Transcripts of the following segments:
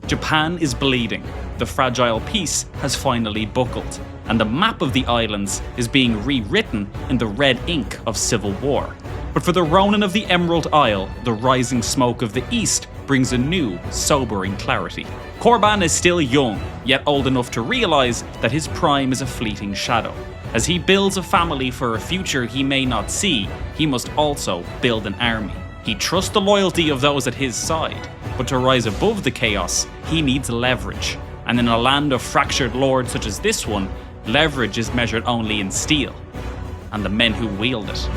Japan is bleeding, the fragile peace has finally buckled, and the map of the islands is being rewritten in the red ink of civil war. But for the Ronin of the Emerald Isle, the rising smoke of the east brings a new, sobering clarity. Corban is still young, yet old enough to realise that his prime is a fleeting shadow. As he builds a family for a future he may not see, he must also build an army. He trusts the loyalty of those at his side, but to rise above the chaos, he needs leverage. And in a land of fractured lords such as this one, leverage is measured only in steel, and the men who wield it.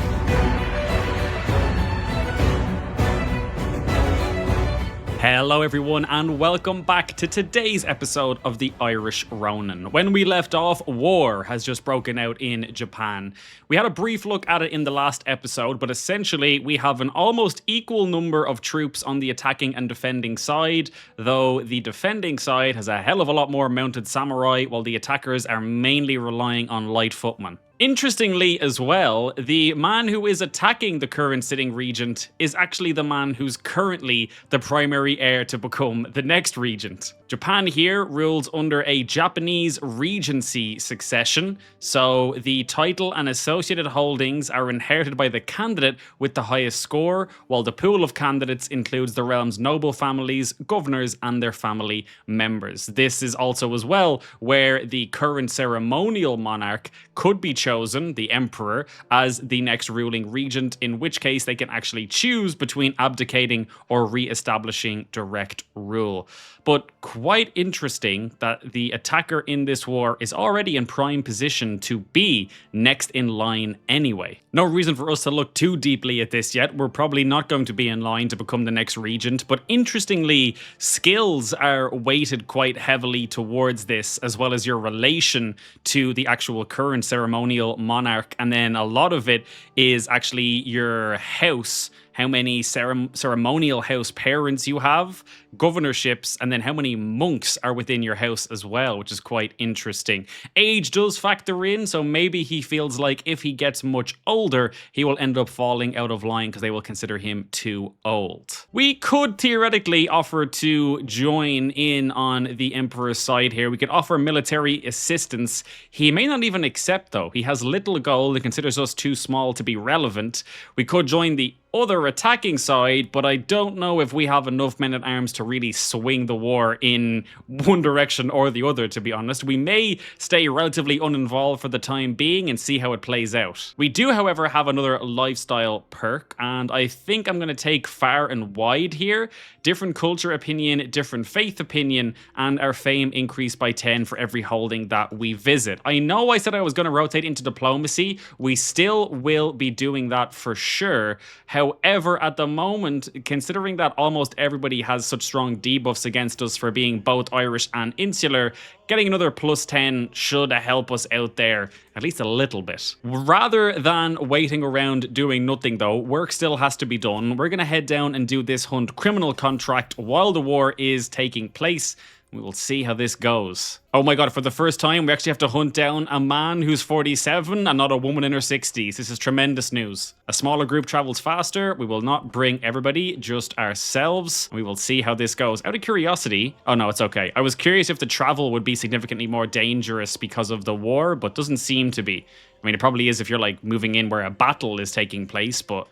Hello everyone and welcome back to today's episode of the Irish Ronin. When we left off, war has just broken out in Japan. We had a brief look at it in the last episode, but essentially we have an almost equal number of troops on the attacking and defending side, though the defending side has a hell of a lot more mounted samurai, while the attackers are mainly relying on light footmen. Interestingly as well, the man who is attacking the current sitting regent is actually the man who's currently the primary heir to become the next regent. Japan here rules under a Japanese regency succession, so the title and associated holdings are inherited by the candidate with the highest score, while the pool of candidates includes the realm's noble families, governors, and their family members. This is also as well where the current ceremonial monarch could be chosen, the emperor, as the next ruling regent, in which case they can actually choose between abdicating or re-establishing direct rule. But quite interesting that the attacker in this war is already in prime position to be next in line anyway. No reason for us to look too deeply at this yet. We're probably not going to be in line to become the next regent, but interestingly, skills are weighted quite heavily towards this, as well as your relation to the actual current ceremonial monarch, and then a lot of it is actually your house, how many ceremonial house parents you have, governorships, and then how many monks are within your house as well, which is quite interesting. Age does factor in, so maybe he feels like if he gets much older, he will end up falling out of line because they will consider him too old. We could theoretically offer to join in on the Emperor's side here. We could offer military assistance. He may not even accept though. He has little gold and considers us too small to be relevant. We could join the other attacking side, but I don't know if we have enough men at arms to really swing the war in one direction or the other, to be honest. We may stay relatively uninvolved for the time being and see how it plays out. We do, however, have another lifestyle perk, and I think I'm going to take far and wide here. Different culture opinion, different faith opinion, and our fame increased by 10 for every holding that we visit. I know I said I was going to rotate into diplomacy. We still will be doing that for sure. However, at the moment, considering that almost everybody has such strong debuffs against us for being both Irish and insular, getting another plus 10 should help us out there, at least a little bit. Rather than waiting around doing nothing though, work still has to be done. We're going to head down and do this hunt criminal contract while the war is taking place. We will see how this goes. Oh my god, for the first time, we actually have to hunt down a man who's 47 and not a woman in her 60s. This is tremendous news. A smaller group travels faster. We will not bring everybody, just ourselves. We will see how this goes. Out of curiosity, oh no, it's okay. I was curious if the travel would be significantly more dangerous because of the war, but doesn't seem to be. I mean, it probably is if you're like moving in where a battle is taking place, but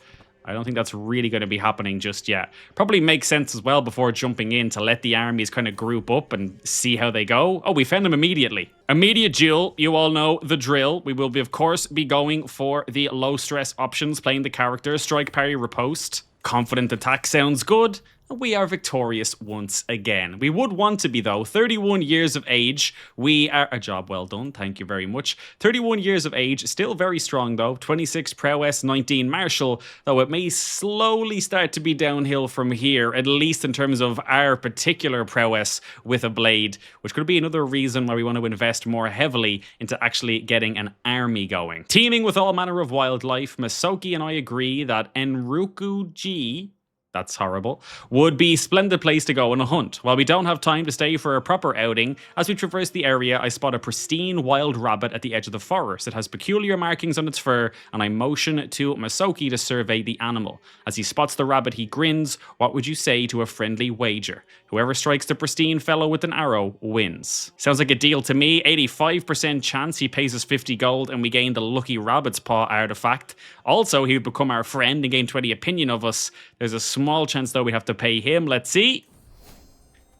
I don't think that's really going to be happening just yet. Probably makes sense as well before jumping in to let the armies kind of group up and see how they go. Oh, we found them immediately. Immediate duel, you all know the drill. We will, of course, be going for the low stress options, playing the characters. Strike, parry, riposte. Confident attack sounds good. We are victorious once again. We would want to be though. 31 years of age. We are a job well done. Thank you very much. 31 years of age. Still very strong though. 26 prowess, 19 martial. Though it may slowly start to be downhill from here, at least in terms of our particular prowess with a blade, which could be another reason why we want to invest more heavily into actually getting an army going. Teeming with all manner of wildlife, Masoki and I agree that Enruku-ji That's horrible. Would be splendid place to go on a hunt. While we don't have time to stay for a proper outing, as we traverse the area, I spot a pristine wild rabbit at the edge of the forest. It has peculiar markings on its fur, and I motion to Masoki to survey the animal. As he spots the rabbit, he grins. What would you say to a friendly wager? Whoever strikes the pristine fellow with an arrow wins. Sounds like a deal to me. 85% chance he pays us 50 gold and we gain the lucky rabbit's paw artifact. Also, he would become our friend and gain 20 opinion of us. There's a small chance, though, we have to pay him. Let's see.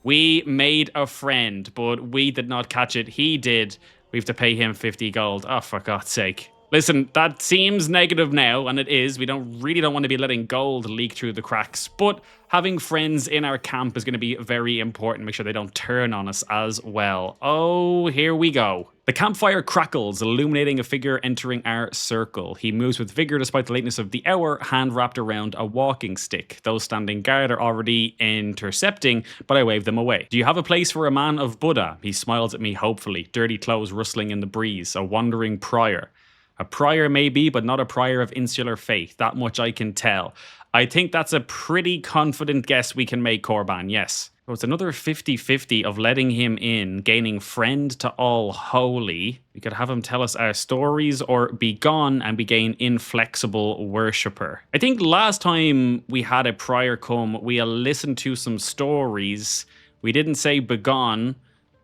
We made a friend, but we did not catch it. He did. We have to pay him 50 gold. Oh, for God's sake. Listen, that seems negative now, and it is. We really don't want to be letting gold leak through the cracks, but having friends in our camp is going to be very important. Make sure they don't turn on us as well. Oh, here we go. The campfire crackles, illuminating a figure entering our circle. He moves with vigor despite the lateness of the hour, hand wrapped around a walking stick. Those standing guard are already intercepting, but I wave them away. Do you have a place for a man of Buddha? He smiles at me hopefully, dirty clothes rustling in the breeze, a wandering prior. A prior maybe, but not a prior of insular faith. That much I can tell. I think that's a pretty confident guess we can make, Corban, yes. So it's another 50-50 of letting him in, gaining friend to all holy. We could have him tell us our stories or be gone and we gain inflexible worshipper. I think last time we had a prior come, we listened to some stories. We didn't say begone,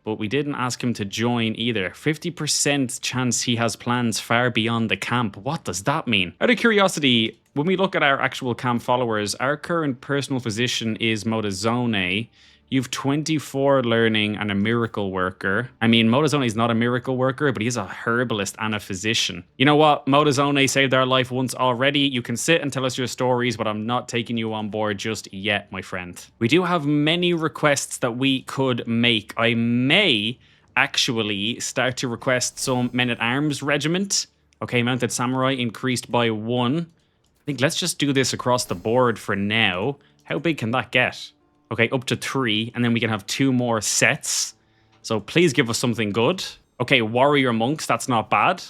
but we didn't ask him to join either. 50% chance he has plans far beyond the camp. What does that mean? Out of curiosity, when we look at our actual camp followers, our current personal physician is Motazone. You've 24 learning and a miracle worker. I mean, Motazone is not a miracle worker, but he's a herbalist and a physician. You know what? Motazone saved our life once already. You can sit and tell us your stories, but I'm not taking you on board just yet, my friend. We do have many requests that we could make. I may actually start to request some men-at-arms regiment. Okay, mounted samurai increased by 1. I think let's just do this across the board for now. How big can that get? Okay, up to 3, and then we can have 2 more sets. So please give us something good. Okay, warrior monks, that's not bad.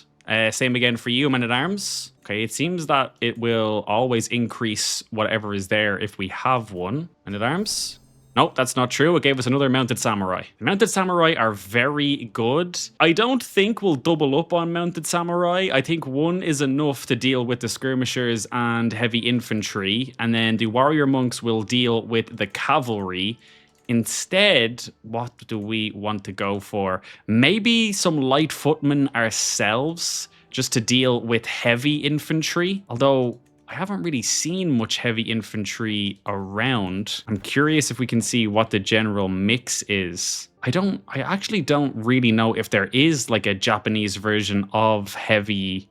Same again for you, men-at-arms. Okay, it seems that it will always increase whatever is there if we have one. Men-at-arms? Nope, that's not true. It gave us another mounted samurai. The mounted samurai are very good. I don't think we'll double up on mounted samurai. I think 1 is enough to deal with the skirmishers and heavy infantry. And then the warrior monks will deal with the cavalry. Instead, what do we want to go for? Maybe some light footmen ourselves, just to deal with heavy infantry. Although I haven't really seen much heavy infantry around. I'm curious if we can see what the general mix is. I actually don't really know if there is like a Japanese version of heavy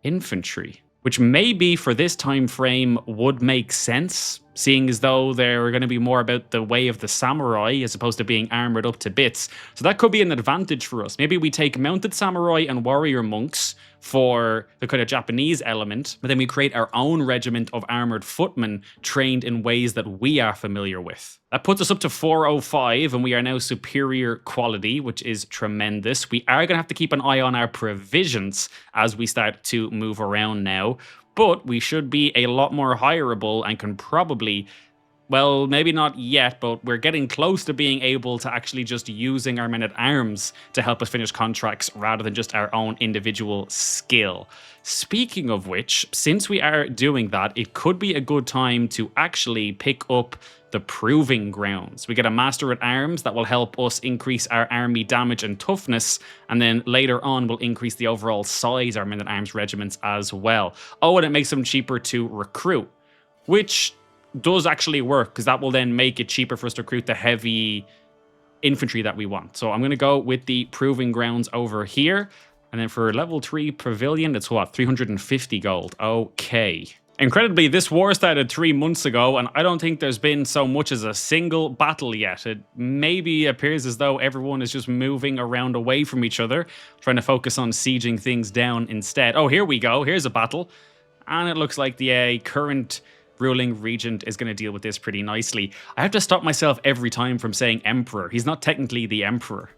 infantry, which maybe for this time frame would make sense, seeing as though they're going to be more about the way of the samurai as opposed to being armored up to bits. So that could be an advantage for us. Maybe we take mounted samurai and warrior monks for the kind of Japanese element, but then we create our own regiment of armored footmen trained in ways that we are familiar with. That puts us up to 405, and we are now superior quality, which is tremendous. We are going to have to keep an eye on our provisions as we start to move around now, but we should be a lot more hireable and can probably, well, maybe not yet, but we're getting close to being able to actually just using our men-at-arms to help us finish contracts rather than just our own individual skill. Speaking of which, since we are doing that, it could be a good time to actually pick up the Proving Grounds. We get a Master-at-Arms that will help us increase our army damage and toughness, and then later on will increase the overall size of our men-at-arms regiments as well. Oh, and it makes them cheaper to recruit, which does actually work, because that will then make it cheaper for us to recruit the heavy infantry that we want. So I'm going to go with the Proving Grounds over here. And then for level 3 Pavilion, it's what? 350 gold. Okay. Incredibly, this war started 3 months ago, and I don't think there's been so much as a single battle yet. It maybe appears as though everyone is just moving around away from each other, trying to focus on sieging things down instead. Oh, here we go. Here's a battle. And it looks like the current ruling regent is going to deal with this pretty nicely. I have to stop myself every time from saying emperor. He's not technically the emperor.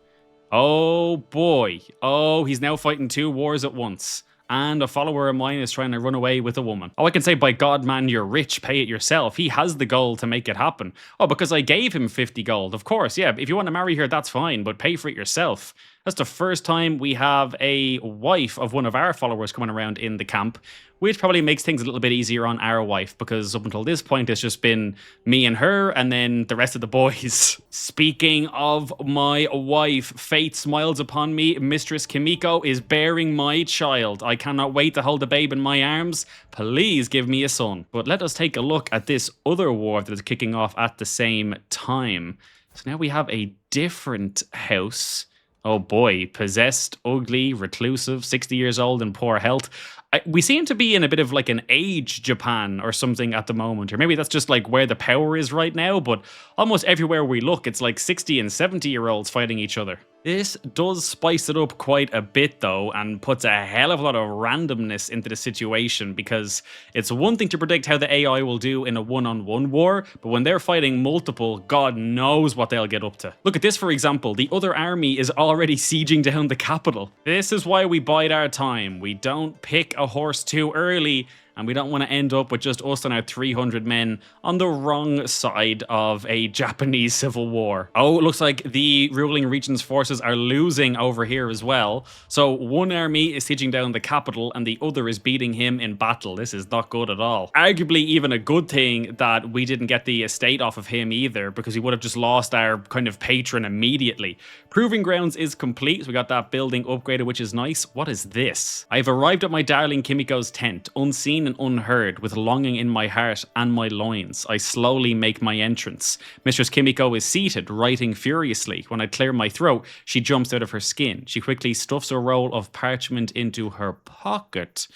Oh boy. Oh, he's now fighting 2 wars at once. and a follower of mine is trying to run away with a woman. Oh, I can say, by God, man, you're rich, pay it yourself. He has the gold to make it happen. Oh, because I gave him 50 gold. Of course, yeah, if you want to marry her, that's fine, but pay for it yourself. That's the first time we have a wife of one of our followers coming around in the camp, which probably makes things a little bit easier on our wife, because up until this point, it's just been me and her, and then the rest of the boys. Speaking of my wife, fate smiles upon me. Mistress Kimiko is bearing my child. I cannot wait to hold the babe in my arms. Please give me a son. But let us take a look at this other war that is kicking off at the same time. So now we have a different house. Oh boy, possessed, ugly, reclusive, 60 years old and poor health. We seem to be in a bit of like an age Japan or something at the moment, or maybe that's just like where the power is right now, but almost everywhere we look, it's like 60 and 70-year-olds fighting each other. This does spice it up quite a bit though, and puts a hell of a lot of randomness into the situation, because it's one thing to predict how the AI will do in a one-on-one war, but when they're fighting multiple, God knows what they'll get up to. Look at this, for example. The other army is already sieging down the capital. This is why we bide our time. We don't pick a horse too early, and we don't want to end up with just us and our 300 men on the wrong side of a Japanese civil war. Oh, it looks like the ruling region's forces are losing over here as well. So one army is sieging down the capital and the other is beating him in battle. This is not good at all. Arguably even a good thing that we didn't get the estate off of him either, because he would have just lost our kind of patron immediately. Proving Grounds is complete, so we got that building upgraded, which is nice. What is this? I've arrived at my darling Kimiko's tent, unseen and unheard, with longing in my heart and my loins. I slowly make my entrance. Mistress Kimiko is seated, writing furiously. When I clear my throat, she jumps out of her skin. She quickly stuffs a roll of parchment into her pocket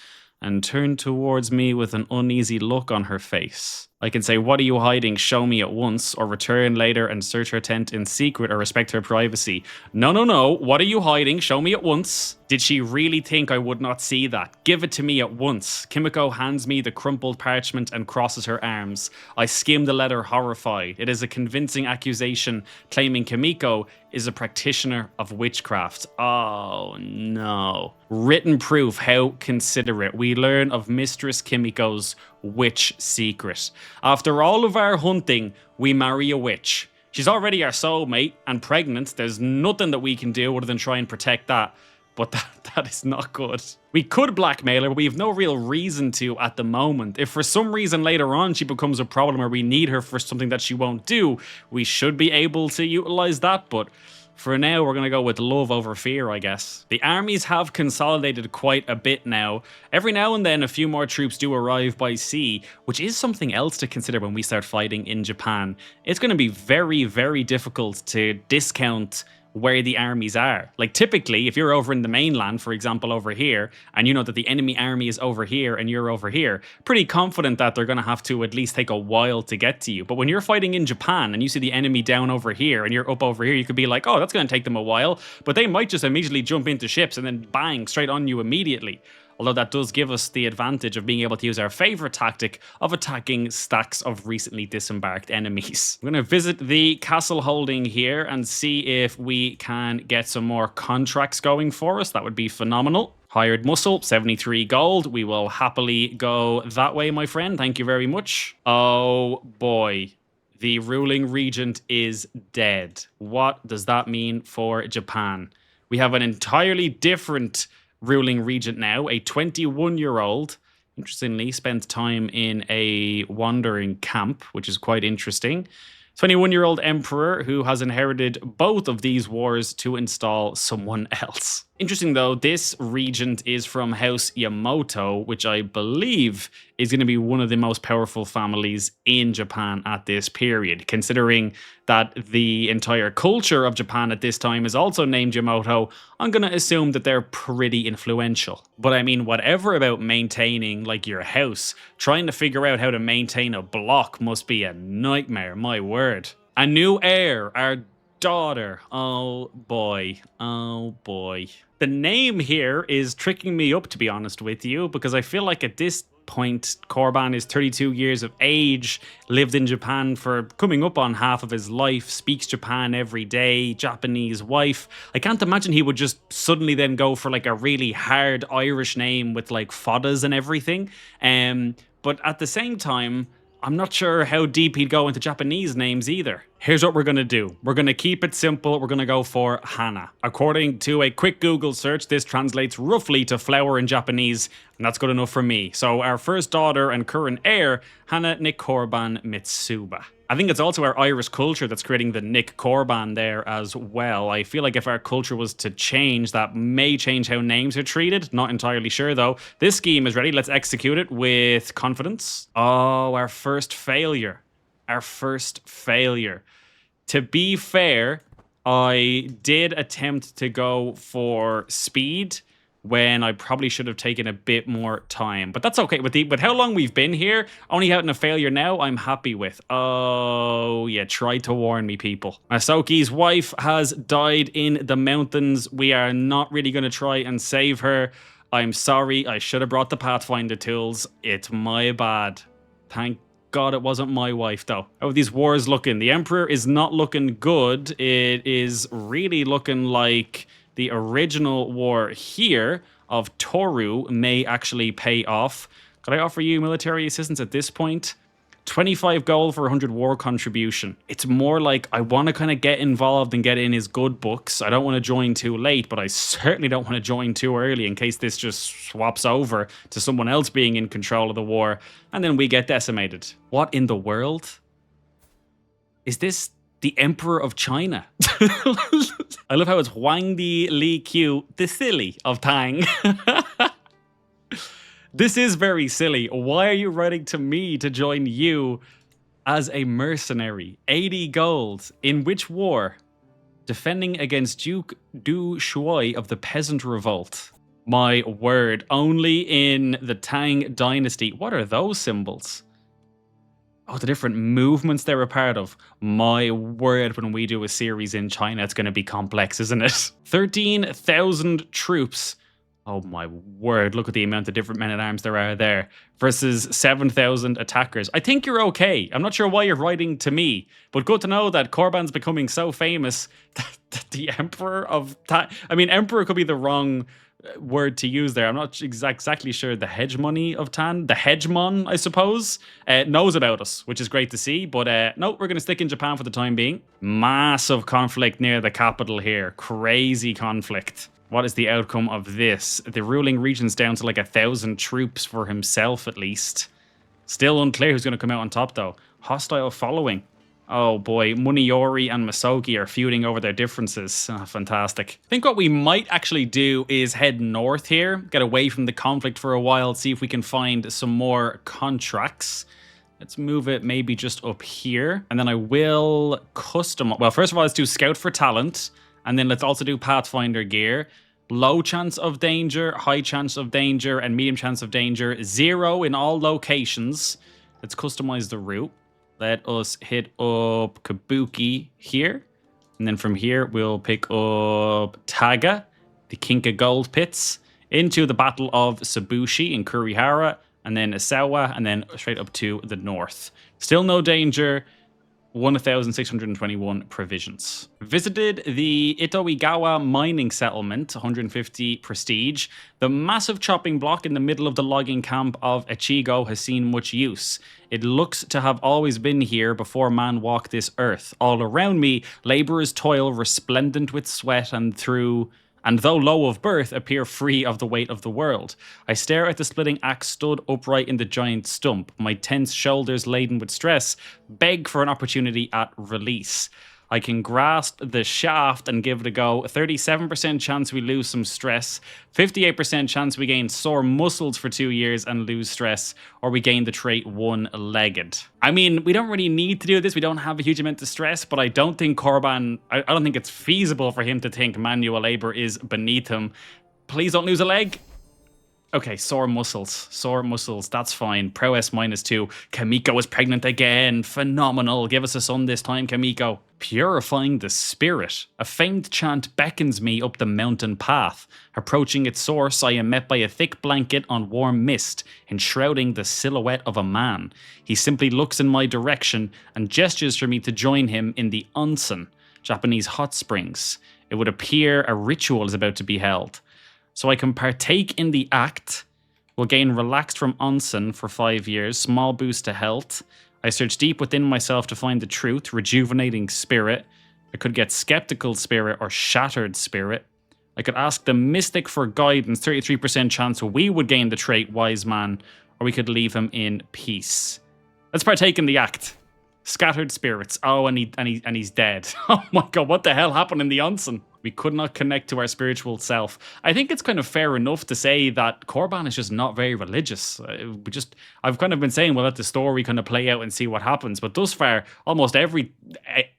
and turned towards me with an uneasy look on her face. I can say, "What are you hiding? Show me at once," or return later and search her tent in secret or respect her privacy. No, no, no. What are you hiding? Show me at once. Did she really think I would not see that? Give it to me at once. Kimiko hands me the crumpled parchment and crosses her arms. I skim the letter, horrified. It is a convincing accusation claiming Kimiko is a practitioner of witchcraft. Oh no. Written proof, how considerate. We learn of Mistress Kimiko's witch secret. After all of our hunting, we marry a witch. She's already our soulmate and pregnant. There's nothing that we can do other than try and protect that. But that is not good. We could blackmail her, but we have no real reason to at the moment. If for some reason later on she becomes a problem or we need her for something that she won't do, we should be able to utilize that, but for now, we're going to go with love over fear, I guess. The armies have consolidated quite a bit now. Every now and then, a few more troops do arrive by sea, which is something else to consider when we start fighting in Japan. It's going to be very, very difficult to discount where the armies are. Like typically, if you're over in the mainland, for example, over here, and you know that the enemy army is over here and you're over here, pretty confident that they're going to have to at least take a while to get to you. But when you're fighting in Japan and you see the enemy down over here and you're up over here, you could be like, oh, that's going to take them a while. But they might just immediately jump into ships and then bang, straight on you immediately. Although that does give us the advantage of being able to use our favorite tactic of attacking stacks of recently disembarked enemies. I'm going to visit the castle holding here and see if we can get some more contracts going for us. That would be phenomenal. Hired muscle, 73 gold. We will happily go that way, my friend. Thank you very much. Oh boy. The ruling regent is dead. What does that mean for Japan? We have an entirely different ruling regent now, a 21-year-old. Interestingly, spent time in a wandering camp, which is quite interesting. 21-year-old emperor who has inherited both of these wars to install someone else. Interesting though, this regent is from House Yamato, which I believe is going to be one of the most powerful families in Japan at this period, considering that the entire culture of Japan at this time is also named Yamato. I'm going to assume that they're pretty influential. But I mean, whatever about maintaining like your house, trying to figure out how to maintain a block must be a nightmare, my word. A new heir, our daughter. Oh boy, oh boy. The name here is tricking me up, to be honest with you, because I feel like at this point. Corban is 32 years of age, lived in Japan for coming up on half of his life, speaks Japan every day, Japanese wife. I can't imagine he would just suddenly then go for like a really hard Irish name with like foddas and everything. But at the same time, I'm not sure how deep he'd go into Japanese names either. Here's what we're going to do. We're going to keep it simple. We're going to go for Hana. According to a quick Google search, this translates roughly to flower in Japanese, and that's good enough for me. So our first daughter and current heir, Hana Nick Corban Mitsuba. I think it's also our Irish culture that's creating the Nick Corban there as well. I feel like if our culture was to change, that may change how names are treated. Not entirely sure though. This scheme is ready. Let's execute it with confidence. Oh, our first failure. Our first failure. To be fair, I did attempt to go for speed when I probably should have taken a bit more time. But that's okay. With how long we've been here, only having a failure now, I'm happy with. Oh, yeah, try to warn me, people. Masoki's wife has died in the mountains. We are not really going to try and save her. I'm sorry. I should have brought the Pathfinder tools. It's my bad. Thank God it wasn't my wife, though. How are these wars looking? The Emperor is not looking good. It is really looking like the original war here of Toru may actually pay off. Could I offer you military assistance at this point? 25 gold for 100 war contribution. It's more like I want to kind of get involved and get in his good books. I don't want to join too late, but I certainly don't want to join too early in case this just swaps over to someone else being in control of the war and then we get decimated. What in the world? Is this the Emperor of China? I love how it's Huangdi Li Qiu, the silly of Tang. This is very silly. Why are you writing to me to join you as a mercenary? 80 gold. In which war? Defending against Duke Du Shuai of the Peasant Revolt. My word. Only in the Tang Dynasty. What are those symbols? Oh, the different movements they're a part of. My word, when we do a series in China, it's going to be complex, isn't it? 13,000 troops. Oh my word, look at the amount of different men-at-arms there are there. Versus 7,000 attackers. I think you're okay. I'm not sure why you're writing to me, but good to know that Corban's becoming so famous that the Emperor of... I mean, Emperor could be the wrong word to use there. I'm not exactly sure. The hegemony of Tan, the hegemon, I suppose, knows about us, which is great to see. But no, we're going to stick in Japan for the time being. Massive conflict near the capital here. Crazy conflict. What is the outcome of this? The ruling region's down to like 1,000 troops for himself, at least. Still unclear who's going to come out on top, though. Hostile following. Oh boy, Muniori and Masoki are feuding over their differences. Oh, fantastic. I think what we might actually do is head north here, get away from the conflict for a while, see if we can find some more contracts. Let's move it maybe just up here. And then I will custom... Well, first of all, let's do Scout for Talent. And then let's also do Pathfinder gear. Low chance of danger, high chance of danger, and medium chance of danger. 0 in all locations. Let's customize the route. Let us hit up Kabuki here. And then from here, we'll pick up Taga, the Kinka Gold Pits, into the Battle of Sabushi in Kurihara, and then Isawa, and then straight up to the north. Still no danger. 1,621 provisions. Visited the Itoigawa mining settlement, 150 prestige. The massive chopping block in the middle of the logging camp of Echigo has seen much use. It looks to have always been here before man walked this earth. All around me, laborers toil resplendent with sweat and though low of birth, appear free of the weight of the world. I stare at the splitting axe stood upright in the giant stump, my tense shoulders laden with stress, beg for an opportunity at release. I can grasp the shaft and give it a go. 37% chance we lose some stress, 58% chance we gain sore muscles for 2 years and lose stress, or we gain the trait one-legged. I mean, we don't really need to do this. We don't have a huge amount of stress, but I don't think Corban, I don't think it's feasible for him to think manual labor is beneath him. Please don't lose a leg. Okay, sore muscles. Sore muscles. That's fine. Prowess -2. Kimiko is pregnant again. Phenomenal. Give us a son this time, Kimiko. Purifying the spirit. A faint chant beckons me up the mountain path. Approaching its source, I am met by a thick blanket on warm mist, enshrouding the silhouette of a man. He simply looks in my direction and gestures for me to join him in the onsen, Japanese hot springs. It would appear a ritual is about to be held. So I can partake in the act, will gain relaxed from onsen for 5 years, small boost to health. I search deep within myself to find the truth, rejuvenating spirit. I could get skeptical spirit or shattered spirit. I could ask the mystic for guidance, 33% chance we would gain the trait wise man, or we could leave him in peace. Let's partake in the act. Scattered spirits. Oh, and he's dead. Oh my god, what the hell happened in the onsen? We could not connect to our spiritual self. I think it's kind of fair enough to say that Corban is just not very religious. I've kind of been saying we'll let the story kind of play out and see what happens. But thus far, almost every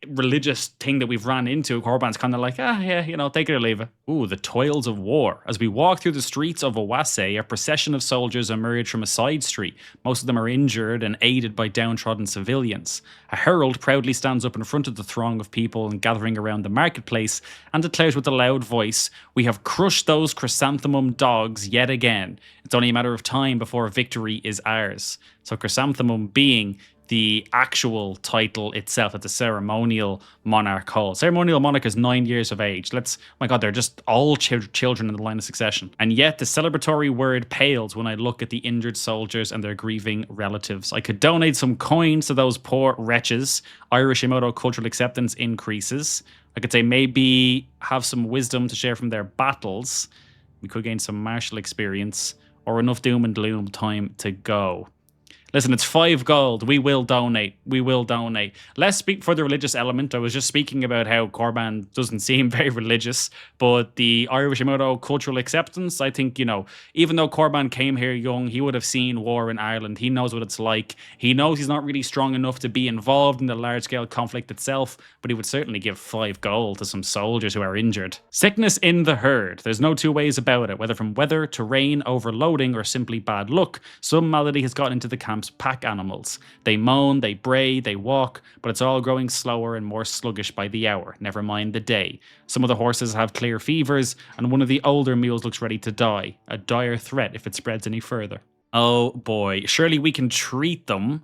religious thing that we've ran into, Corban's kind of like, yeah, take it or leave it. Ooh, the toils of war. As we walk through the streets of Owase, a procession of soldiers emerge from a side street. Most of them are injured and aided by downtrodden civilians. A herald proudly stands up in front of the throng of people and gathering around the marketplace and declares with a loud voice, "We have crushed those chrysanthemum dogs yet again. It's only a matter of time before victory is ours." So chrysanthemum being the actual title itself at the ceremonial monarch hall. Ceremonial monarch is 9 years of age. My god, they're just all children in the line of succession. And yet the celebratory word pales when I look at the injured soldiers and their grieving relatives. I could donate some coins to those poor wretches. Irish Yamashiro cultural acceptance increases. I could say maybe have some wisdom to share from their battles. We could gain some martial experience or enough doom and gloom time to go. Listen, it's 5 gold. We will donate. Let's speak for the religious element. I was just speaking about how Corban doesn't seem very religious, but the Irish Yamashiro cultural acceptance, I think, even though Corban came here young, he would have seen war in Ireland. He knows what it's like. He knows he's not really strong enough to be involved in the large-scale conflict itself, but he would certainly give 5 gold to some soldiers who are injured. Sickness in the herd. There's no two ways about it, whether from weather, terrain, overloading, or simply bad luck. Some malady has gotten into the camp pack animals. They moan, they bray, they walk, but it's all growing slower and more sluggish by the hour, never mind the day. Some of the horses have clear fevers, and one of the older mules looks ready to die. A dire threat if it spreads any further. Oh boy, surely we can treat them.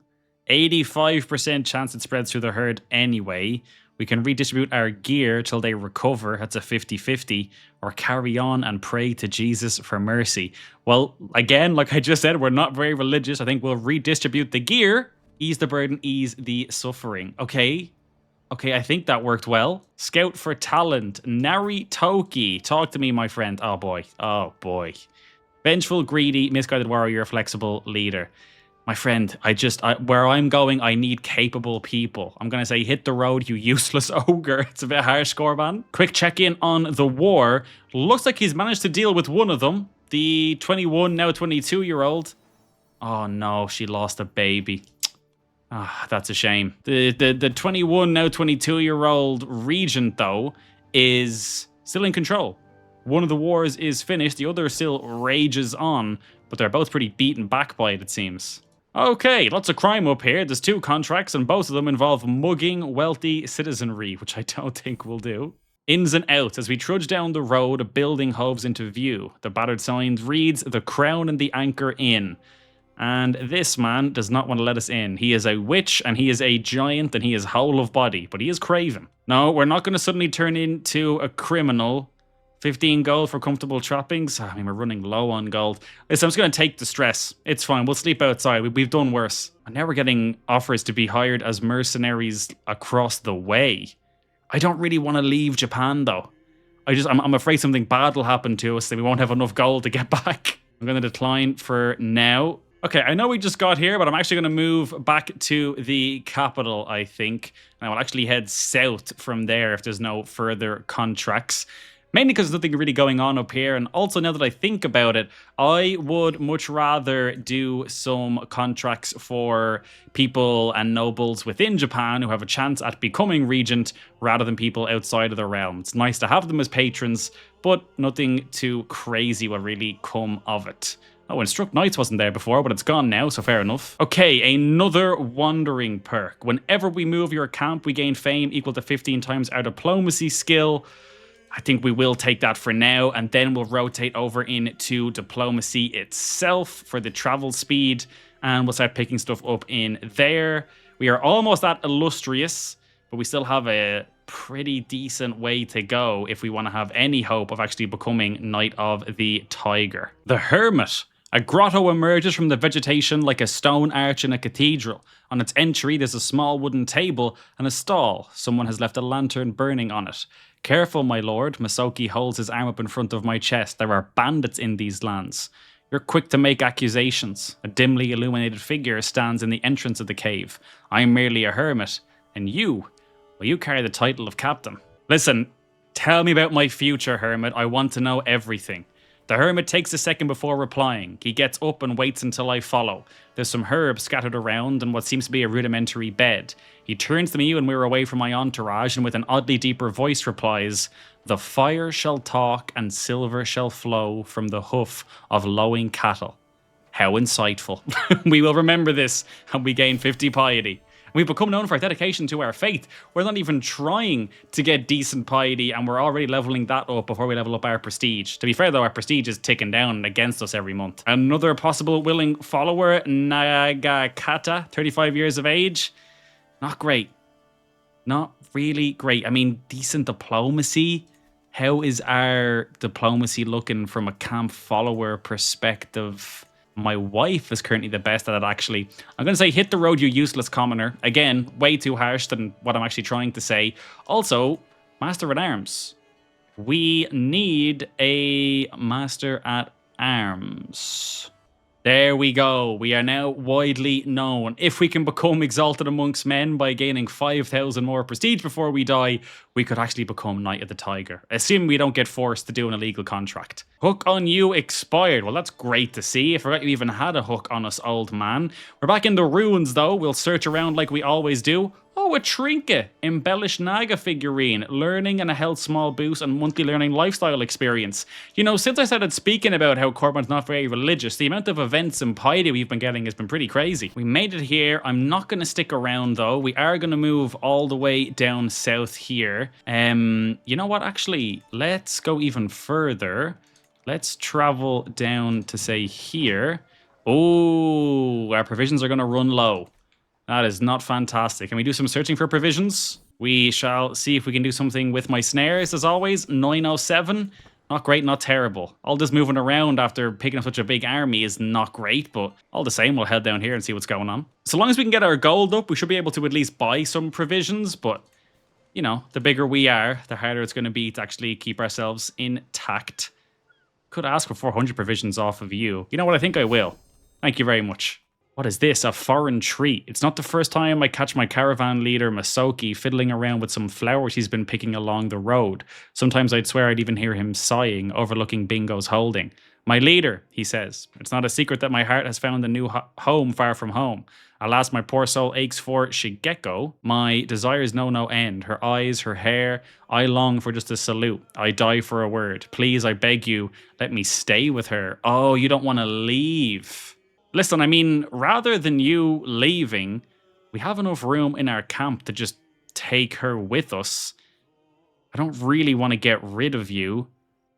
85% chance it spreads through the herd anyway. We can redistribute our gear till they recover, that's a 50-50, or carry on and pray to Jesus for mercy. Well, again, like I just said, we're not very religious. I think we'll redistribute the gear. Ease the burden, ease the suffering. Okay, I think that worked well. Scout for talent, Nari Toki. Talk to me, my friend. Oh boy. Vengeful, greedy, misguided warrior, flexible leader. My friend, where I'm going, I need capable people. I'm going to say hit the road, you useless ogre. It's a bit harsh, Corban. Quick check-in on the war. Looks like he's managed to deal with one of them. The 21, now 22-year-old. Oh no, she lost a baby. That's a shame. The 21, now 22-year-old regent, though, is still in control. One of the wars is finished, the other still rages on, but they're both pretty beaten back by it seems. Okay, lots of crime up here. There's 2 contracts, and both of them involve mugging wealthy citizenry, which I don't think we'll do. Ins and outs. As we trudge down the road, a building hoves into view. The battered sign reads, "The Crown and the Anchor Inn." And this man does not want to let us in. He is a witch, and he is a giant, and he is whole of body, but he is craven. No, we're not going to suddenly turn into a criminal. 15 gold for comfortable trappings. I mean, we're running low on gold. Listen, I'm just going to take the stress. It's fine. We'll sleep outside. We've done worse. And now we're getting offers to be hired as mercenaries across the way. I don't really want to leave Japan, though. I'm afraid something bad will happen to us, that we won't have enough gold to get back. I'm going to decline for now. Okay, I know we just got here, but I'm actually going to move back to the capital, I think. And I will actually head south from there if there's no further contracts. Mainly because there's nothing really going on up here. And also, now that I think about it, I would much rather do some contracts for people and nobles within Japan who have a chance at becoming regent rather than people outside of the realm. It's nice to have them as patrons, but nothing too crazy will really come of it. Oh, Instruct Knights wasn't there before, but it's gone now, so fair enough. Okay, another wandering perk. Whenever we move your camp, we gain fame equal to 15 times our diplomacy skill. I think we will take that for now, and then we'll rotate over into diplomacy itself for the travel speed, and we'll start picking stuff up in there. We are almost at illustrious, but we still have a pretty decent way to go if we want to have any hope of actually becoming Knight of the Tiger. The Hermit. A grotto emerges from the vegetation like a stone arch in a cathedral. On its entry, there's a small wooden table and a stall. Someone has left a lantern burning on it. Careful, my lord. Masoki holds his arm up in front of my chest. There are bandits in these lands. You're quick to make accusations. A dimly illuminated figure stands in the entrance of the cave. I'm merely a hermit. And you? Well, you carry the title of captain. Listen, tell me about my future, hermit. I want to know everything. The hermit takes a second before replying. He gets up and waits until I follow. There's some herbs scattered around and what seems to be a rudimentary bed. He turns to me when we're away from my entourage and with an oddly deeper voice replies, "The fire shall talk and silver shall flow from the hoof of lowing cattle." How insightful. We will remember this and we gain 50 piety. We've become known for our dedication to our faith. We're not even trying to get decent piety and we're already leveling that up before we level up our prestige. To be fair though, our prestige is ticking down against us every month. Another possible willing follower, Nagakata, 35 years of age. Not great. Not really great. I mean, decent diplomacy. How is our diplomacy looking from a camp follower perspective? My wife is currently the best at it, actually. I'm going to say hit the road, you useless commoner. Again, way too harsh than what I'm actually trying to say. Also, Master at Arms. We need a Master at Arms. There we go. We are now widely known. If we can become exalted amongst men by gaining 5,000 more prestige before we die, we could actually become Knight of the Tiger. Assuming we don't get forced to do an illegal contract. Hook on you expired. Well, that's great to see. I forgot you even had a hook on us, old man. We're back in the ruins, though. We'll search around like we always do. Oh, a trinket. Embellished Naga figurine. Learning and a health small boost and monthly learning lifestyle experience. You know, since I started speaking about how Corban's not very religious, the amount of events and piety we've been getting has been pretty crazy. We made it here. I'm not going to stick around, though. We are going to move all the way down south here. You know what? Actually, let's go even further. Let's travel down to, say, here. Oh, our provisions are going to run low. That is not fantastic. Can we do some searching for provisions? We shall see if we can do something with my snares, as always. 907. Not great, not terrible. All this moving around after picking up such a big army is not great, but all the same, we'll head down here and see what's going on. So long as we can get our gold up, we should be able to at least buy some provisions, but, you know, the bigger we are, the harder it's going to be to actually keep ourselves intact. Could ask for 400 provisions off of you. You know what? I think I will. Thank you very much. What is this? A foreign treat. It's not the first time I catch my caravan leader, Masoki, fiddling around with some flowers he's been picking along the road. Sometimes I'd swear I'd even hear him sighing, overlooking Bingo's holding. My leader, he says. It's not a secret that my heart has found a new home far from home. Alas, my poor soul aches for Shigeko. My desires know no end. Her eyes, her hair. I long for just a salute. I die for a word. Please, I beg you, let me stay with her. Oh, you don't want to leave. Listen, I mean, rather than you leaving, we have enough room in our camp to just take her with us. I don't really want to get rid of you.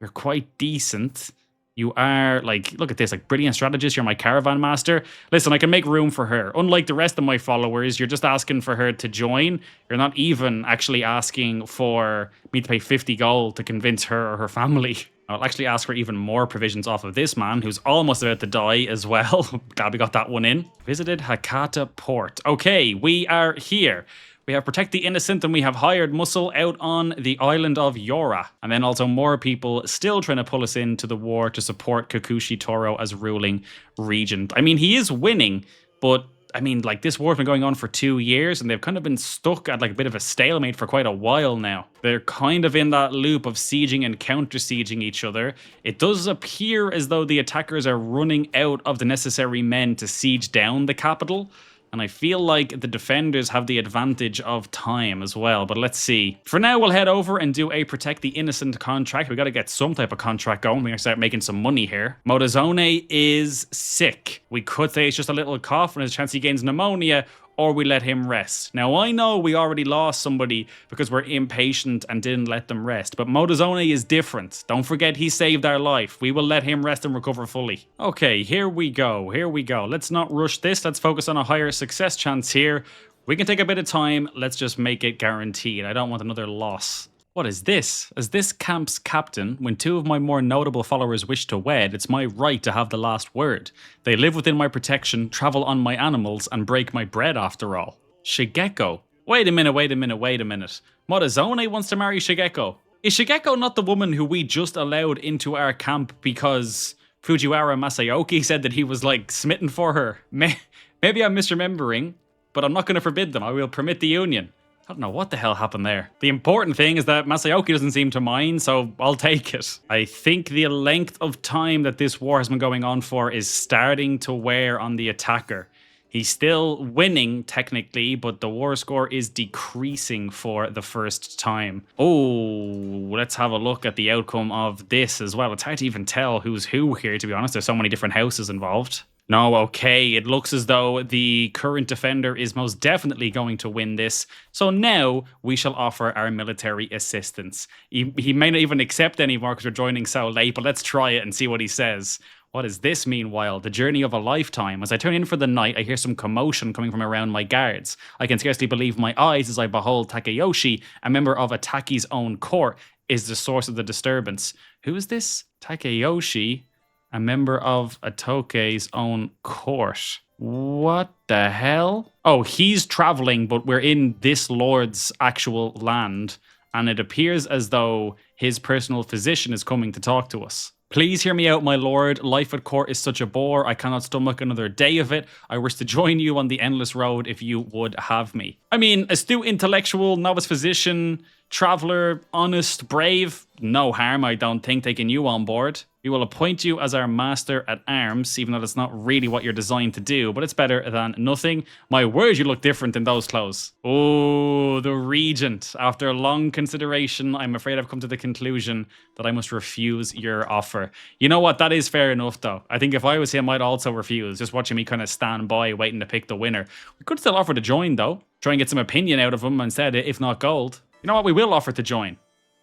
You're quite decent. You are, like, look at this, like, brilliant strategist. You're my caravan master. Listen, I can make room for her. Unlike the rest of my followers, you're just asking for her to join. You're not even actually asking for me to pay 50 gold to convince her or her family. I'll actually ask for even more provisions off of this man, who's almost about to die as well. Glad we got that one in. Visited Hakata Port. Okay, we are here. We have Protect the Innocent and we have hired Muscle out on the island of Yora. And then also more people still trying to pull us into the war to support Kakushi Toro as ruling regent. I mean, he is winning, but I mean, like, this war's been going on for 2 years and they've kind of been stuck at like a bit of a stalemate for quite a while now. They're kind of in that loop of sieging and counter-sieging each other. It does appear as though the attackers are running out of the necessary men to siege down the capital. And I feel like the defenders have the advantage of time as well. But let's see. For now, we'll head over and do a Protect the Innocent contract. We got to get some type of contract going. We're going to start making some money here. Motazone is sick. We could say it's just a little cough and there's a chance he gains pneumonia, or we let him rest. Now, I know we already lost somebody because we're impatient and didn't let them rest, but Motazone is different. Don't forget he saved our life. We will let him rest and recover fully. Okay, here we go. Here we go. Let's not rush this. Let's focus on a higher success chance here. We can take a bit of time. Let's just make it guaranteed. I don't want another loss. What is this? As this camp's captain, when two of my more notable followers wish to wed, it's my right to have the last word. They live within my protection, travel on my animals, and break my bread after all. Shigeko. Wait a minute. Motazone wants to marry Shigeko. Is Shigeko not the woman who we just allowed into our camp because Fujiwara Masayoki said that he was, like, smitten for her? Maybe I'm misremembering, but I'm not going to forbid them. I will permit the union. I don't know what the hell happened there. The important thing is that Masayoki doesn't seem to mind, so I'll take it. I think the length of time that this war has been going on for is starting to wear on the attacker. He's still winning, technically, but the war score is decreasing for the first time. Oh, let's have a look at the outcome of this as well. It's hard to even tell who's who here, to be honest. There's so many different houses involved. No, okay, it looks as though the current defender is most definitely going to win this. So now we shall offer our military assistance. He may not even accept anymore because we're joining so late, but let's try it and see what he says. What is this, meanwhile? The journey of a lifetime. As I turn in for the night, I hear some commotion coming from around my guards. I can scarcely believe my eyes as I behold Takeyoshi, a member of Ataki's own court, is the source of the disturbance. Who is this? Takeyoshi, a member of Atoke's own court. What the hell? Oh, he's traveling, but we're in this lord's actual land, and it appears as though his personal physician is coming to talk to us. Please hear me out, my lord. Life at court is such a bore. I cannot stomach another day of it. I wish to join you on the endless road if you would have me. I mean, astute intellectual, novice physician, traveler, honest, brave. No harm, I don't think, taking you on board. We will appoint you as our master at arms, even though that's not really what you're designed to do, but it's better than nothing. My word, you look different in those clothes. Oh, the regent. After long consideration, I'm afraid I've come to the conclusion that I must refuse your offer. You know what? That is fair enough, though. I think if I was him, I'd also refuse, just watching me kind of stand by, waiting to pick the winner. We could still offer to join, though. Try and get some opinion out of him instead, if not gold. You know what? We will offer to join.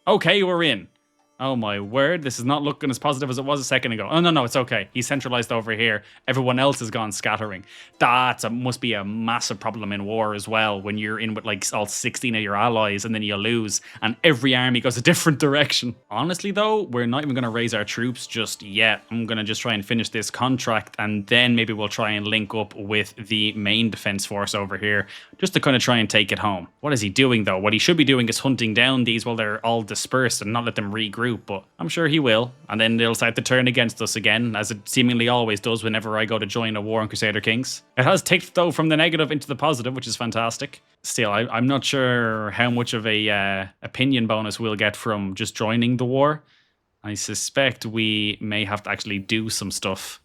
Okay, we're in. Oh my word, this is not looking as positive as it was a second ago. Oh, no, it's okay. He's centralized over here. Everyone else has gone scattering. That must be a massive problem in war as well, when you're in with like all 16 of your allies and then you lose and every army goes a different direction. Honestly though, we're not even going to raise our troops just yet. I'm going to just try and finish this contract and then maybe we'll try and link up with the main defense force over here just to kind of try and take it home. What is he doing though? What he should be doing is hunting down these while they're all dispersed and not let them regroup. But I'm sure he will, and then they'll start to turn against us again, as it seemingly always does whenever I go to join a war on Crusader Kings. It has ticked, though, from the negative into the positive, which is fantastic. Still, I'm not sure how much of a opinion bonus we'll get from just joining the war. I suspect we may have to actually do some stuff,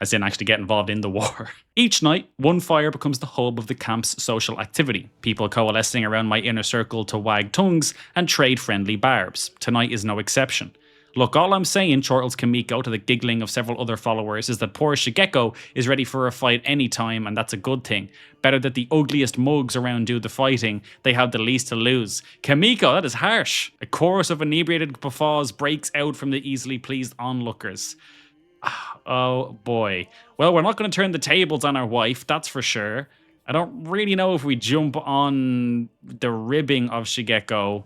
as in actually get involved in the war. Each night, one fire becomes the hub of the camp's social activity, people coalescing around my inner circle to wag tongues and trade friendly barbs. Tonight is no exception. Look, all I'm saying, chortles Kimiko to the giggling of several other followers, is that poor Shigeko is ready for a fight anytime, and that's a good thing. Better that the ugliest mugs around do the fighting, they have the least to lose. Kimiko, that is harsh. A chorus of inebriated guffaws breaks out from the easily pleased onlookers. Oh boy. Well, we're not going to turn the tables on our wife, that's for sure. I don't really know if we jump on the ribbing of Shigeko.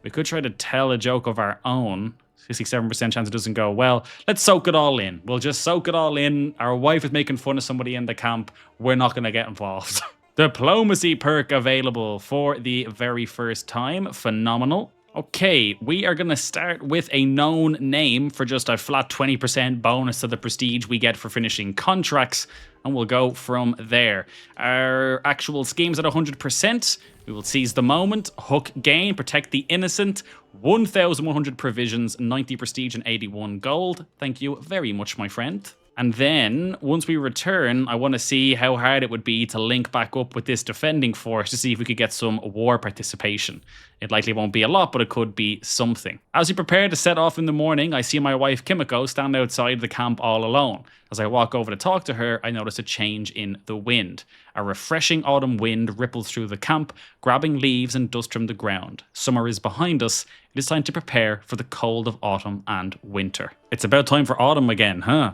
We could try to tell a joke of our own. 67% chance it doesn't go well. Let's soak it all in. We'll just soak it all in. Our wife is making fun of somebody in the camp. We're not going to get involved. Diplomacy perk available for the very first time. Phenomenal. Okay, we are going to start with a known name for just a flat 20% bonus to the prestige we get for finishing contracts, and we'll go from there. Our actual scheme's at 100%. We will seize the moment, hook gain, protect the innocent, 1,100 provisions, 90 prestige and 81 gold. Thank you very much, my friend. And then, once we return, I want to see how hard it would be to link back up with this defending force to see if we could get some war participation. It likely won't be a lot, but it could be something. As we prepare to set off in the morning, I see my wife Kimiko stand outside the camp all alone. As I walk over to talk to her, I notice a change in the wind. A refreshing autumn wind ripples through the camp, grabbing leaves and dust from the ground. Summer is behind us. It is time to prepare for the cold of autumn and winter. It's about time for autumn again, huh?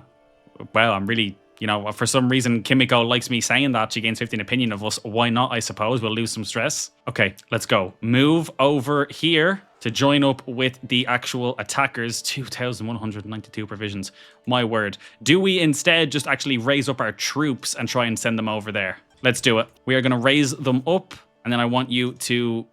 Well, I'm really, for some reason, Kimiko likes me saying that. She gains 15 opinion of us. Why not, I suppose? We'll lose some stress. Okay, let's go. Move over here to join up with the actual attackers. 2,192 provisions. My word. Do we instead just actually raise up our troops and try and send them over there? Let's do it. We are going to raise them up, and then I want you to...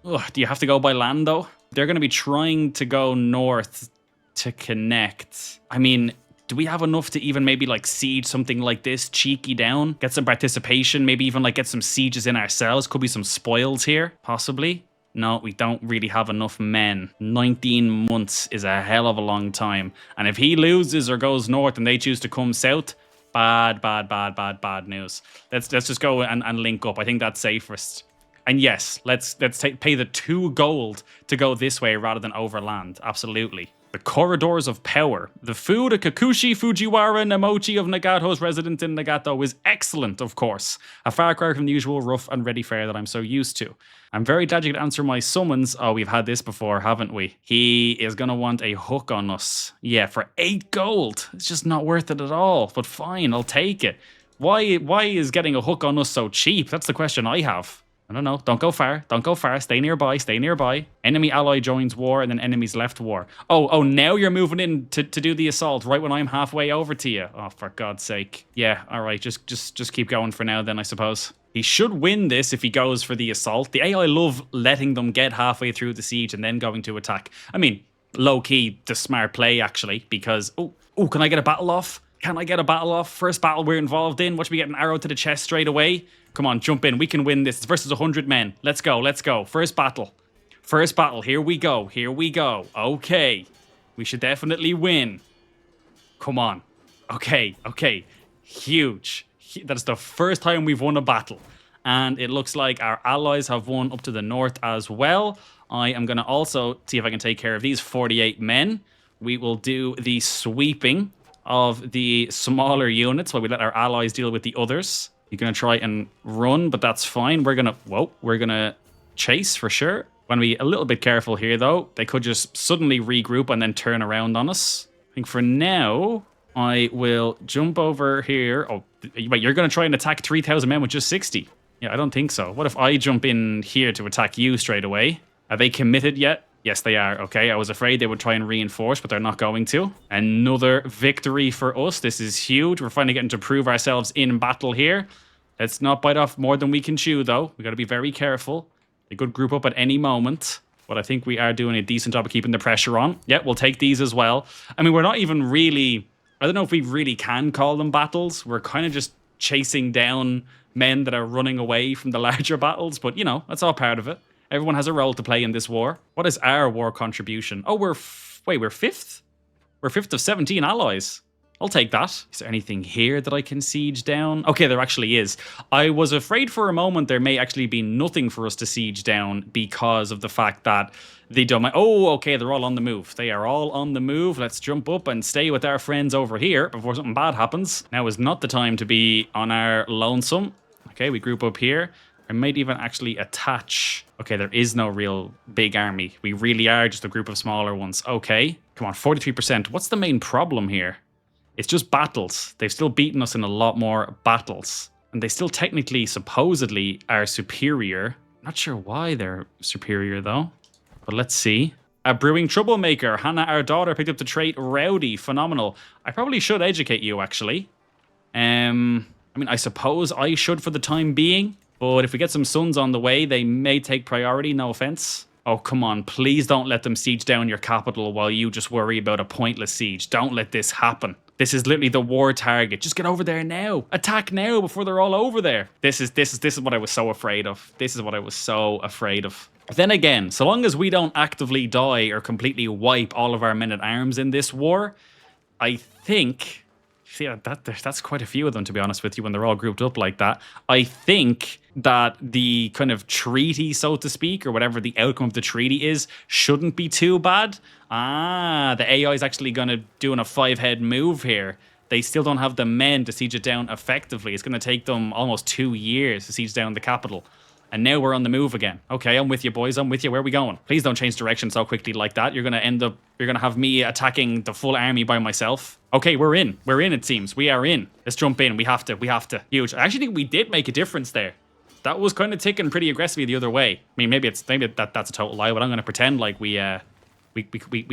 do you have to go by land, though? They're going to be trying to go north to connect. I mean... do we have enough to even maybe like siege something like this, cheeky down, get some participation, maybe even like get some sieges in ourselves? Could be some spoils here, possibly. No, we don't really have enough men. 19 months is a hell of a long time. And if he loses or goes north and they choose to come south, bad news. Let's just go and link up. I think that's safest. And yes, let's pay the 2 gold to go this way rather than overland. Absolutely. The corridors of power. The food at Kakushi Fujiwara Nemochi of Nagato's resident in Nagato is excellent, of course. A far cry from the usual rough and ready fare that I'm so used to. I'm very glad you could answer my summons. Oh, we've had this before, haven't we? He is going to want a hook on us. Yeah, for 8 gold. It's just not worth it at all. But fine, I'll take it. Why is getting a hook on us so cheap? That's the question I have. I don't know. Don't go far. Don't go far. Stay nearby. Stay nearby. Enemy ally joins war and then enemies left war. Oh, now you're moving in to do the assault right when I'm halfway over to you. Oh, for God's sake. Yeah, all right. Just keep going for now then, I suppose. He should win this if he goes for the assault. The AI love letting them get halfway through the siege and then going to attack. I mean, low-key, the smart play, actually, because... Oh, can I get a battle off? Can I get a battle off? First battle we're involved in. Watch me get an arrow to the chest straight away. Come on, jump in. We can win this. It's versus 100 men. Let's go. First battle. Here we go. Okay. We should definitely win. Come on. Okay. Huge. That's the first time we've won a battle. And it looks like our allies have won up to the north as well. I am going to also see if I can take care of these 48 men. We will do the sweeping of the smaller units while we let our allies deal with the others. You're going to try and run, but that's fine. We're going to chase for sure. Want to be a little bit careful here, though. They could just suddenly regroup and then turn around on us. I think for now, I will jump over here. Oh, wait, you're going to try and attack 3,000 men with just 60? Yeah, I don't think so. What if I jump in here to attack you straight away? Are they committed yet? Yes, they are. Okay, I was afraid they would try and reinforce, but they're not going to. Another victory for us. This is huge. We're finally getting to prove ourselves in battle here. Let's not bite off more than we can chew, though. We got to be very careful. They could group up at any moment, but I think we are doing a decent job of keeping the pressure on. Yeah, we'll take these as well. I mean, we're not even really... I don't know if we really can call them battles. We're kind of just chasing down men that are running away from the larger battles, but, that's all part of it. Everyone has a role to play in this war. What is our war contribution? Oh, we're 5th? We're 5th of 17 allies. I'll take that. Is there anything here that I can siege down? Okay, there actually is. I was afraid for a moment there may actually be nothing for us to siege down because of the fact that they don't... Oh, okay, they're all on the move. They are all on the move. Let's jump up and stay with our friends over here before something bad happens. Now is not the time to be on our lonesome. Okay, we group up here. I might even actually attach... Okay, there is no real big army. We really are just a group of smaller ones. Okay, come on, 43%. What's the main problem here? It's just battles. They've still beaten us in a lot more battles. And they still technically, supposedly, are superior. Not sure why they're superior, though. But let's see. A brewing troublemaker. Hannah, our daughter, picked up the trait Rowdy. Phenomenal. I probably should educate you, actually. I mean, I suppose I should for the time being. But if we get some sons on the way, they may take priority, no offense. Oh, come on. Please don't let them siege down your capital while you just worry about a pointless siege. Don't let this happen. This is literally the war target. Just get over there now. Attack now before they're all over there. This is what I was so afraid of. This is what I was so afraid of. Then again, so long as we don't actively die or completely wipe all of our men-at-arms in this war, I think See, that's quite a few of them, to be honest with you, when they're all grouped up like that. I think that the kind of treaty, so to speak, or whatever the outcome of the treaty is, shouldn't be too bad. Ah, the AI is actually going to doing a 5-head move here. They still don't have the men to siege it down effectively. It's going to take them almost 2 years to siege down the capital. And now we're on the move again. Okay, I'm with you, boys. I'm with you. Where are we going? Please don't change direction so quickly like that. You're going to have me attacking the full army by myself. Okay, we're in. We're in, it seems. We are in. Let's jump in. We have to. Huge. I actually think we did make a difference there. That was kind of ticking pretty aggressively the other way. I mean, maybe that's a total lie, but I'm going to pretend like we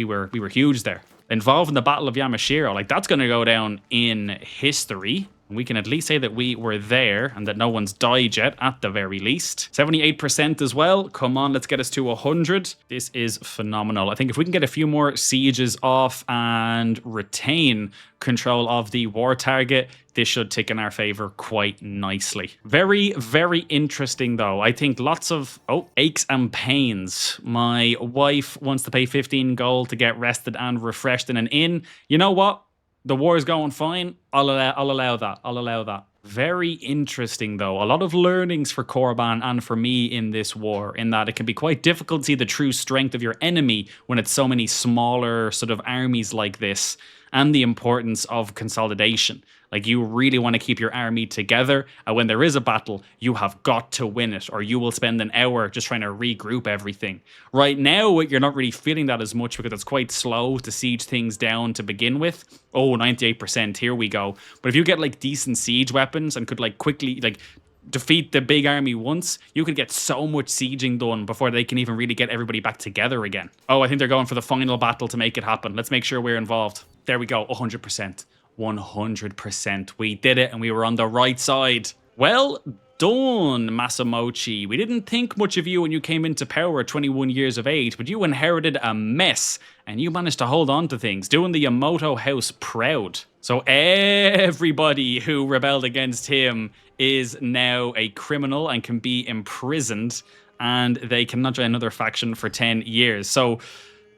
were huge there. Involved in the Battle of Yamashiro. Like, that's going to go down in history. We can at least say that we were there and that no one's died yet, at the very least. 78% as well. Come on, let's get us to 100. This is phenomenal. I think if we can get a few more sieges off and retain control of the war target, this should tick in our favor quite nicely. Very, very interesting, though. I think lots of, aches and pains. My wife wants to pay 15 gold to get rested and refreshed in an inn. You know what? The war is going fine. I'll allow that. Very interesting, though. A lot of learnings for Corban and for me in this war, in that it can be quite difficult to see the true strength of your enemy when it's so many smaller sort of armies like this, and the importance of consolidation. Like, you really want to keep your army together, and when there is a battle, you have got to win it, or you will spend an hour just trying to regroup everything. Right now, you're not really feeling that as much because it's quite slow to siege things down to begin with. Oh, 98%, here we go. But if you get like decent siege weapons and could like quickly like defeat the big army once, you could get so much sieging done before they can even really get everybody back together again. Oh, I think they're going for the final battle to make it happen. Let's make sure we're involved. There we go, 100%. 100%. We did it and we were on the right side. Well done, Masamochi. We didn't think much of you when you came into power at 21 years of age, but you inherited a mess and you managed to hold on to things, doing the Yamato house proud. So everybody who rebelled against him is now a criminal and can be imprisoned, and they cannot join another faction for 10 years. So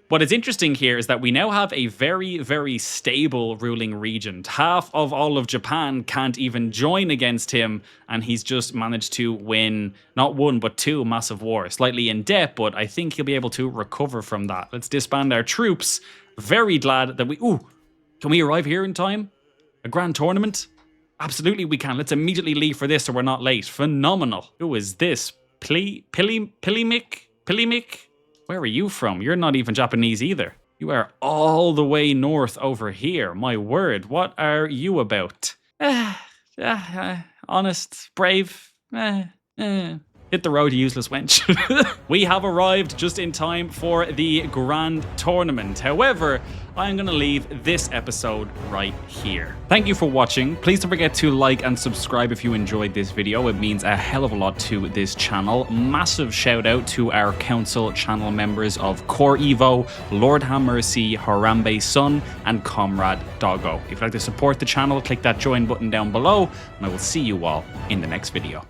what is interesting here is that we now have a very, very stable ruling region. Half of all of Japan can't even join against him, and he's just managed to win not one, but 2 massive wars. Slightly in debt, but I think he'll be able to recover from that. Let's disband our troops. Very glad that can we arrive here in time? A grand tournament? Absolutely we can. Let's immediately leave for this so we're not late. Phenomenal. Who is this? Pilimik? Where are you from? You're not even Japanese either. You are all the way north over here. My word, what are you about? Honest, brave. Hit the road, you useless wench. We have arrived just in time for the grand tournament. However, I'm going to leave this episode right here. Thank you for watching. Please don't forget to like and subscribe if you enjoyed this video. It means a hell of a lot to this channel. Massive shout out to our council channel members of Core Evo, Lord Hammercy, Harambe Sun, and Comrade Doggo. If you'd like to support the channel, click that join button down below, and I will see you all in the next video.